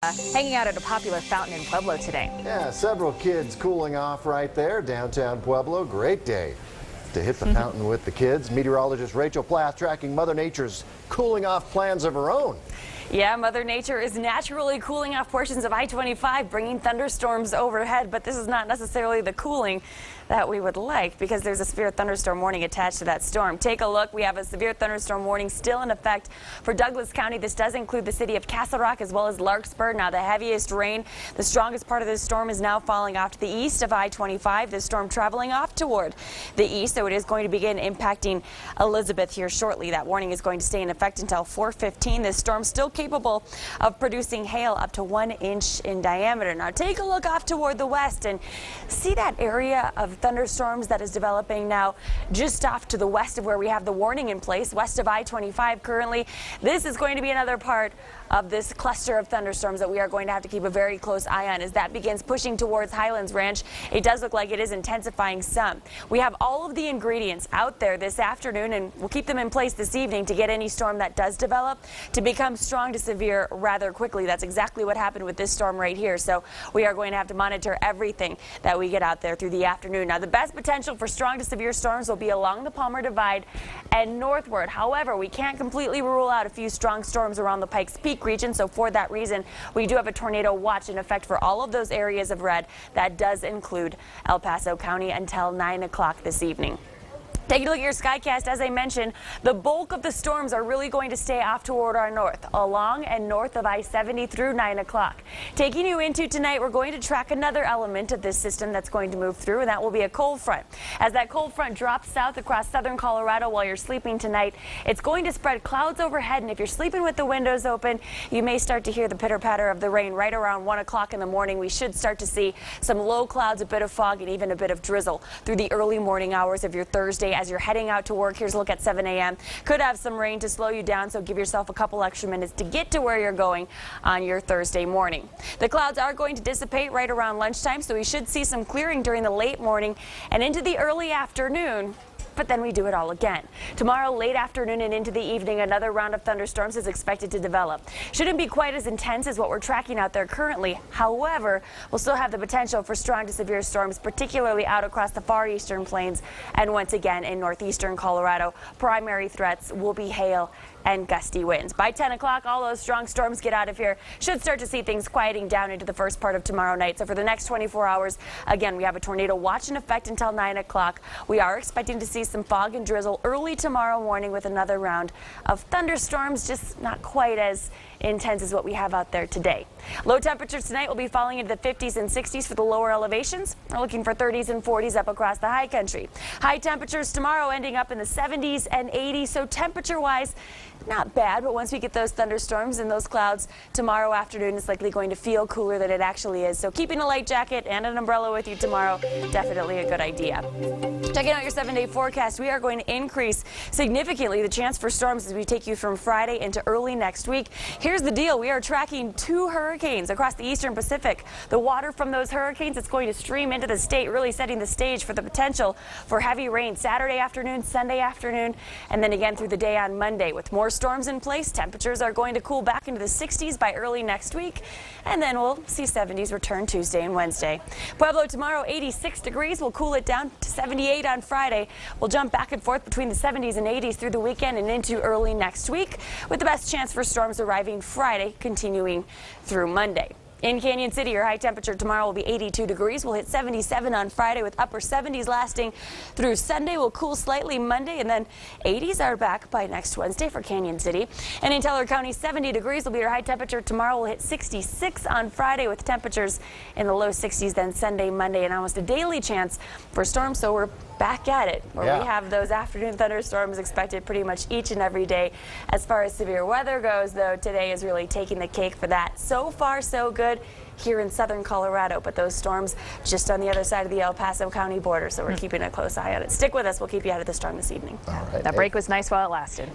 Hanging out at a popular fountain in Pueblo today. Yeah, several kids cooling off right there, downtown Pueblo. Great day to hit the fountain with the kids. Meteorologist Rachael tracking Mother Nature's cooling off plans of her own. Yeah, Mother Nature is naturally cooling off portions of I-25, bringing thunderstorms overhead, but this is not necessarily the cooling that we would like because there's a severe thunderstorm warning attached to that storm. Take a look. We have a severe thunderstorm warning still in effect for Douglas County. This does include the city of Castle Rock as well as Larkspur. Now, the heaviest rain, the strongest part of this storm is now falling off to the east of I-25. This storm traveling off toward the east, so it is going to begin impacting Elizabeth here shortly. That warning is going to stay in effect until 4:15. This storm still capable of producing hail up to 1 inch in diameter. Now, take a look off toward the west and see that area of thunderstorms that is developing now just off to the west of where we have the warning in place, west of I-25 currently. This is going to be another part of this cluster of thunderstorms that we are going to have to keep a very close eye on as that begins pushing towards Highlands Ranch. It does look like it is intensifying some. We have all of the ingredients out there this afternoon, and we'll keep them in place this evening to get any storm that does develop to become strong to severe rather quickly. That's exactly what happened with this storm right here. So we are going to have to monitor everything that we get out there through the afternoon. Now, the best potential for strong to severe storms will be along the Palmer Divide and northward. However, we can't completely rule out a few strong storms around the Pikes Peak region. So for that reason, we do have a tornado watch in effect for all of those areas of red. That does include El Paso County until 9 o'clock this evening. Taking a look at your Skycast, as I mentioned, the bulk of the storms are really going to stay off toward our north, along and north of I-70 through 9 o'clock. Taking you into tonight, we're going to track another element of this system that's going to move through, and that will be a cold front. As that cold front drops south across southern Colorado while you're sleeping tonight, it's going to spread clouds overhead, and if you're sleeping with the windows open, you may start to hear the pitter-patter of the rain right around 1 o'clock in the morning. We should start to see some low clouds, a bit of fog, and even a bit of drizzle through the early morning hours of your Thursday. As you're heading out to work, here's a look at 7 a.m. Could have some rain to slow you down, so give yourself a couple extra minutes to get to where you're going on your Thursday morning. The clouds are going to dissipate right around lunchtime, so we should see some clearing during the late morning and into the early afternoon. But then we do it all again. Tomorrow, late afternoon and into the evening, another round of thunderstorms is expected to develop. Shouldn't be quite as intense as what we're tracking out there currently. However, we'll still have the potential for strong to severe storms, particularly out across the far eastern plains and once again in northeastern Colorado. Primary threats will be hail and gusty winds. By 10 o'clock, all those strong storms get out of here. Should start to see things quieting down into the first part of tomorrow night. So for the next 24 hours, again, we have a tornado watch in effect until 9 o'clock. We are expecting to see some fog and drizzle early tomorrow morning with another round of thunderstorms, just not quite as intense as what we have out there today. Low temperatures tonight will be falling into the 50s and 60s for the lower elevations. We're looking for 30s and 40s up across the high country. High temperatures tomorrow ending up in the 70s and 80s, so temperature-wise, not bad, but once we get those thunderstorms and those clouds tomorrow afternoon, it's likely going to feel cooler than it actually is. So keeping a light jacket and an umbrella with you tomorrow, definitely a good idea. Checking out your 7-day forecast, we are going to increase significantly the chance for storms as we take you from Friday into early next week. Here's the deal. We are tracking 2 hurricanes across the eastern Pacific. The water from those hurricanes is going to stream into the state, really setting the stage for the potential for heavy rain Saturday afternoon, Sunday afternoon, and then again through the day on Monday. With more storms in place, temperatures are going to cool back into the 60s by early next week, and then we'll see 70s return Tuesday and Wednesday. Pueblo tomorrow, 86 degrees. We'll cool it down to 78 on Friday. We'll jump back and forth between the 70s and 80s through the weekend and into early next week, with the best chance for storms arriving Friday, continuing through Monday. In Canyon City, your high temperature tomorrow will be 82 degrees. We'll hit 77 on Friday with upper 70s lasting through Sunday. We'll cool slightly Monday, and then 80s are back by next Wednesday for Canyon City. And in Teller County, 70 degrees will be your high temperature tomorrow. We'll hit 66 on Friday with temperatures in the low 60s then Sunday, Monday, and almost a daily chance for storms. So we're back at it, where we have those afternoon thunderstorms expected pretty much each and every day. As far as severe weather goes, though, today is really taking the cake for that. So far, so good here in southern Colorado, but those storms just on the other side of the El Paso County border, so we're keeping a close eye on it. Stick with us. We'll keep you out of the storm this evening. All right. That break was nice while it lasted.